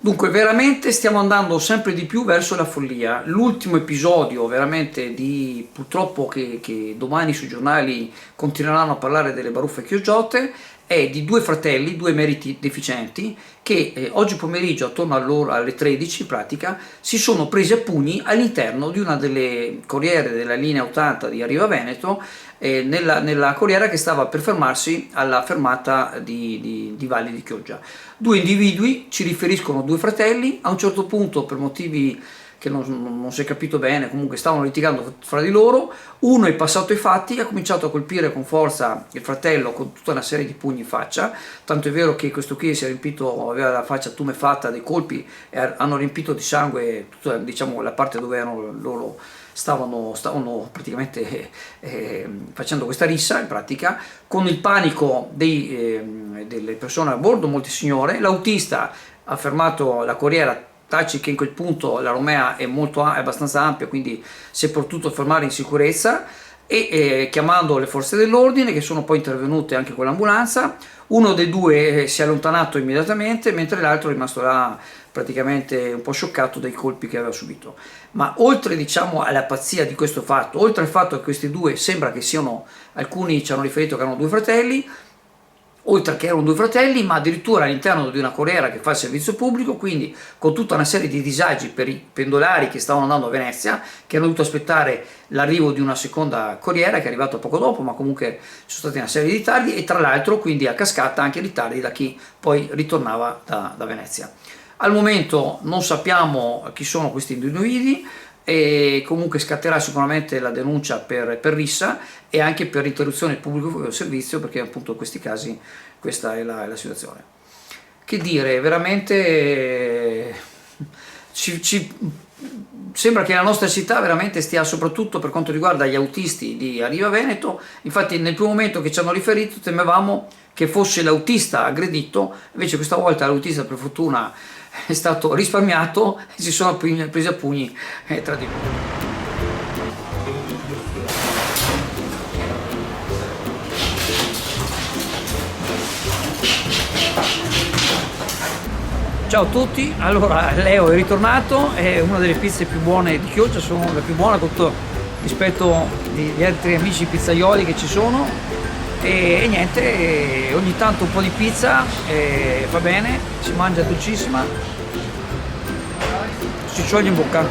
Dunque, veramente stiamo andando sempre di più verso la follia. L'ultimo episodio, veramente di purtroppo che domani sui giornali continueranno a parlare delle baruffe chioggiotte, è di due fratelli, due emeriti deficienti, che oggi pomeriggio, attorno alle 13 in pratica, si sono presi a pugni all'interno di una delle corriere della linea 80 di Arriva Veneto, nella corriera che stava per fermarsi alla fermata di Valli di Chioggia. Due individui, ci riferiscono due fratelli, a un certo punto per motivi che non si è capito bene, comunque stavano litigando fra di loro, uno è passato ai fatti, ha cominciato a colpire con forza il fratello con tutta una serie di pugni in faccia, tanto è vero che questo qui si è riempito, aveva la faccia tumefatta dei colpi e hanno riempito di sangue tutta, diciamo, la parte dove erano loro stavano praticamente facendo questa rissa in pratica, con il panico delle persone a bordo, molte signore. L'autista ha fermato la corriera, taci che in quel punto la Romea è abbastanza ampia, quindi si è potuto fermare in sicurezza, e chiamando le forze dell'ordine, che sono poi intervenute anche con l'ambulanza. Uno dei due si è allontanato immediatamente, mentre l'altro è rimasto là praticamente un po' scioccato dai colpi che aveva subito. Ma oltre, diciamo, alla pazzia di questo fatto, oltre al fatto che questi due sembra che siano, alcuni ci hanno riferito che erano due fratelli, oltre che erano due fratelli, ma addirittura all'interno di una corriera che fa il servizio pubblico, quindi con tutta una serie di disagi per i pendolari che stavano andando a Venezia, che hanno dovuto aspettare l'arrivo di una seconda corriera che è arrivata poco dopo, ma comunque ci sono stati una serie di ritardi, e tra l'altro quindi a cascata anche ritardi da chi poi ritornava da Venezia. Al momento non sappiamo chi sono questi individui, e comunque scatterà sicuramente la denuncia per rissa e anche per interruzione del pubblico servizio, perché appunto in questi casi questa è la situazione. Che dire, veramente sembra che la nostra città veramente stia, soprattutto per quanto riguarda gli autisti di Arriva Veneto, infatti nel primo momento che ci hanno riferito temevamo che fosse l'autista aggredito, invece questa volta l'autista per fortuna è stato risparmiato e si sono presi a pugni tra di loro. Ciao a tutti, allora Leo è ritornato, è una delle pizze più buone di Chioggia, sono la più buona con tutto rispetto agli altri amici pizzaioli che ci sono, e niente, ogni tanto un po' di pizza va bene, si mangia dolcissima, si scioglie in bocca.